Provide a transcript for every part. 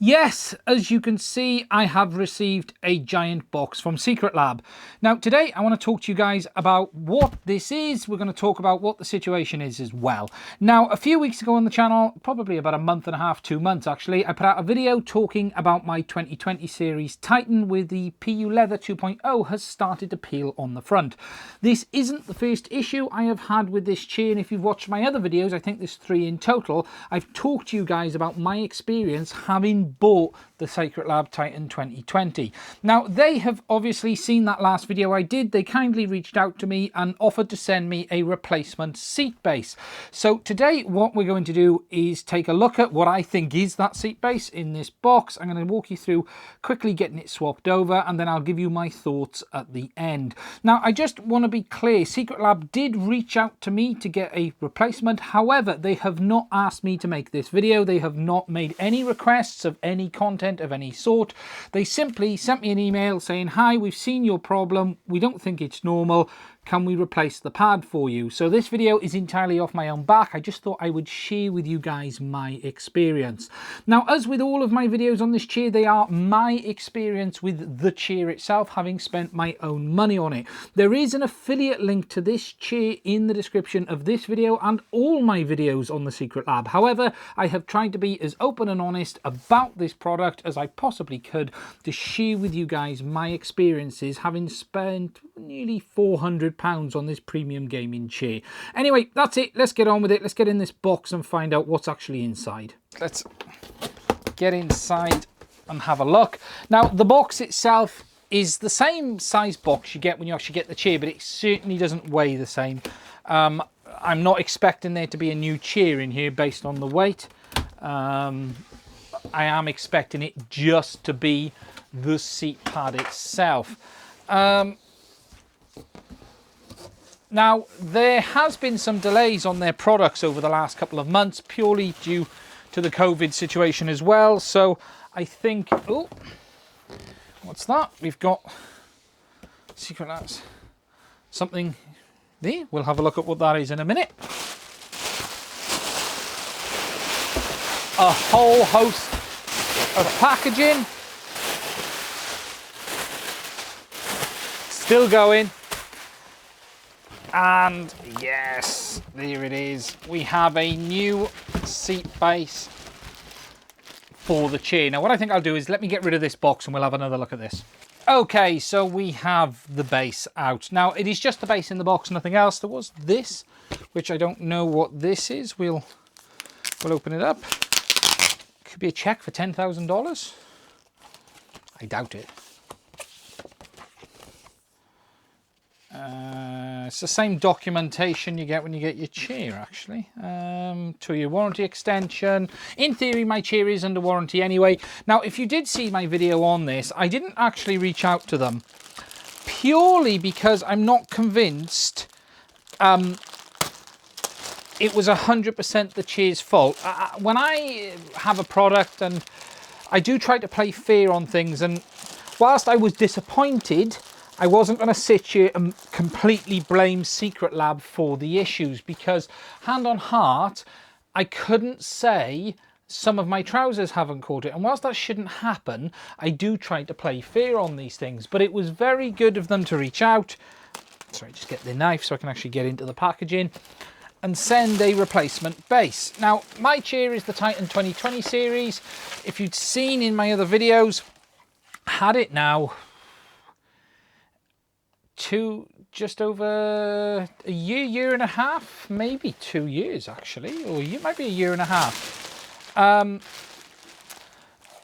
Yes, as you can see, I have received a giant box from SecretLab. Now, today I want to talk to you guys about what this is. We're going to talk about what the situation is as well. Now, a few weeks ago on the channel, probably about a month and a half, 2 months actually, I put out a video talking about my 2020 series Titan with the PU Leather 2.0 has started to peel on the front. This isn't the first issue I have had with this chair, and if you've watched my other videos, I think there's 3 in total, I've talked to you guys about my experience having bought the SecretLab Titan 2020. Now, they have obviously seen that last video I did. They kindly reached out to me and offered to send me a replacement seat base. So today what we're going to do is take a look at what I think is that seat base in this box. I'm going to walk you through quickly getting it swapped over, and then I'll give you my thoughts at the end. Now, I just want to be clear, SecretLab did reach out to me to get a replacement. However, they have not asked me to make this video. They have not made any requests of any content of any sort. They simply sent me an email saying, "Hi, we've seen your problem. We don't think it's normal. Can we replace the pad for you?" So this video is entirely off my own back. I just thought I would share with you guys my experience. Now, as with all of my videos on this chair, they are my experience with the chair itself, having spent my own money on it. There is an affiliate link to this chair in the description of this video and all my videos on the SecretLab. However, I have tried to be as open and honest about this product as I possibly could to share with you guys my experiences, having spent nearly £400 on this premium gaming chair. Anyway, that's it. Let's get on with it. Let's get in this box and find out what's actually inside. Let's get inside and have a look. Now, the box itself is the same size box you get when you actually get the chair, but it certainly doesn't weigh the same. I'm not expecting there to be a new chair in here based on the weight. I am expecting it just to be the seat pad itself. Now, there has been some delays on their products over the last couple of months, purely due to the COVID situation as well. So I think, oh, what's that? We've got SecretLab's something there. We'll have a look at what that is in a minute. A whole host of packaging. Still going. And yes, there it is. We have a new seat base for the chair. Now, what I think I'll do is let me get rid of this box and we'll have another look at this. Okay, so we have the base out. Now, it is just the base in the box, nothing else. There was this, which I don't know what this is. We'll open it up. Could be a check for $10,000. I doubt it. It's the same documentation you get when you get your chair, actually. 2-year warranty extension. In theory, my chair is under warranty anyway. Now, if you did see my video on this, I didn't actually reach out to them purely because I'm not convinced it was 100% the chair's fault. When I have a product, and I do try to play fair on things, and whilst I was disappointed, I wasn't going to sit here and completely blame SecretLab for the issues, because hand on heart, I couldn't say some of my trousers haven't caught it. And whilst that shouldn't happen, I do try to play fair on these things. But it was very good of them to reach out. Sorry, just get the knife so I can actually get into the packaging and send a replacement base. Now, my chair is the Titan 2020 series. If you'd seen in my other videos, had it now just over a year and a half, maybe 2 years actually, or it might be a year and a half. And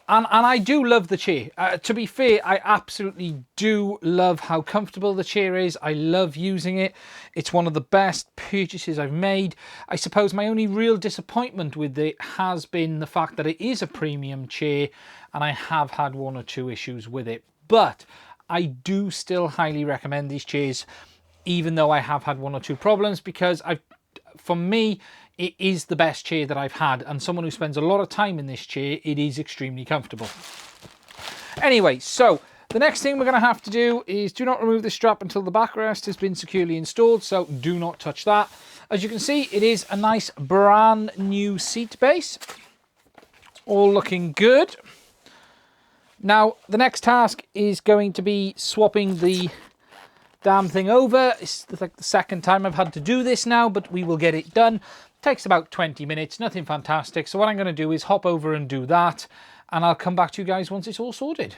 I do love the chair. To be fair, I absolutely do love how comfortable the chair is. I love using it. It's one of the best purchases I've made. I suppose my only real disappointment with it has been the fact that it is a premium chair, and I have had 1 or 2 issues with it. But I do still highly recommend these chairs, even though I have had 1 or 2 problems, because for me, it is the best chair that I've had, and someone who spends a lot of time in this chair, it is extremely comfortable. Anyway, so the next thing we're going to have to do is do not remove the strap until the backrest has been securely installed, so do not touch that. As you can see, it is a nice brand new seat base. All looking good. Now, the next task is going to be swapping the damn thing over. It's like the second time I've had to do this now, but we will get it done. Takes about 20 minutes, nothing fantastic. So what I'm going to do is hop over and do that, and I'll come back to you guys once it's all sorted.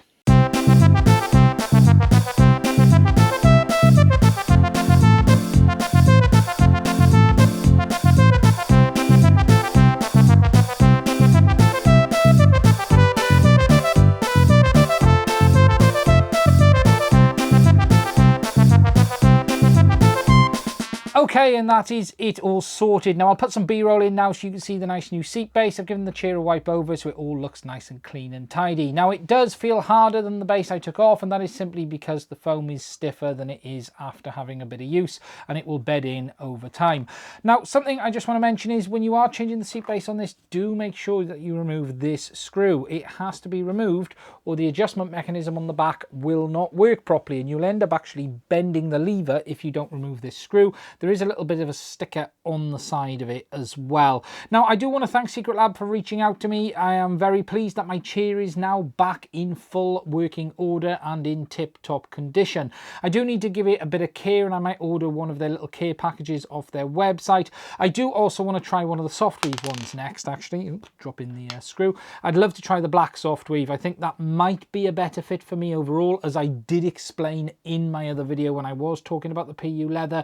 Okay, and that is it all sorted. Now I'll put some B-roll in now so you can see the nice new seat base. I've given the chair a wipe over so it all looks nice and clean and tidy. Now it does feel harder than the base I took off, and that is simply because the foam is stiffer than it is after having a bit of use, and it will bed in over time. Now something I just want to mention is when you are changing the seat base on this, do make sure that you remove this screw. It has to be removed or the adjustment mechanism on the back will not work properly, and you'll end up actually bending the lever if you don't remove this screw. There is a little bit of a sticker on the side of it as well. Now I do want to thank SecretLab for reaching out to me. I am very pleased that my chair is now back in full working order and in tip-top condition. I do need to give it a bit of care, and I might order one of their little care packages off their website. I do also want to try one of the soft weave ones next, actually. Oops, drop in the screw. I'd love to try the black soft weave. I think that might be a better fit for me overall, as I did explain in my other video when I was talking about the PU leather.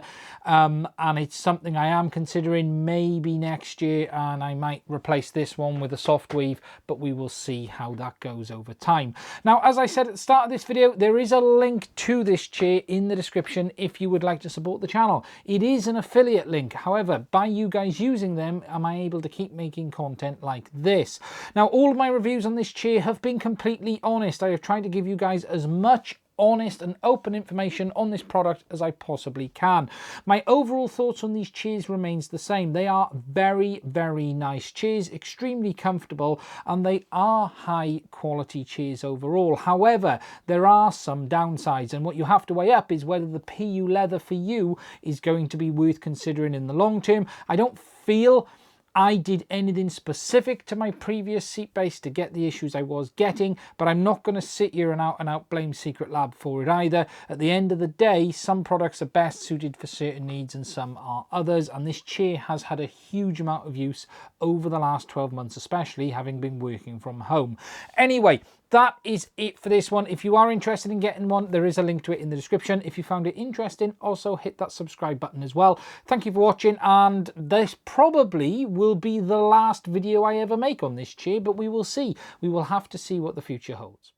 And it's something I am considering maybe next year, and I might replace this one with a soft weave, but we will see how that goes over time. Now, as I said at the start of this video, there is a link to this chair in the description if you would like to support the channel. It is an affiliate link. However, by you guys using them, am I able to keep making content like this? Now, all of my reviews on this chair have been completely honest. I have tried to give you guys as much honest and open information on this product as I possibly can. My overall thoughts on these chairs remains the same. They are very, very nice chairs, extremely comfortable, and they are high quality chairs overall. However, there are some downsides, and what you have to weigh up is whether the PU leather for you is going to be worth considering in the long term. I don't feel I did anything specific to my previous seat base to get the issues I was getting, but I'm not going to sit here and out blame SecretLab for it either. At the end of the day, some products are best suited for certain needs and some are others, and this chair has had a huge amount of use over the last 12 months, especially having been working from home. Anyway, that is it for this one. If you are interested in getting one, there is a link to it in the description. If you found it interesting, also hit that subscribe button as well. Thank you for watching, and this probably will be the last video I ever make on this chair, but we will see. We will have to see what the future holds.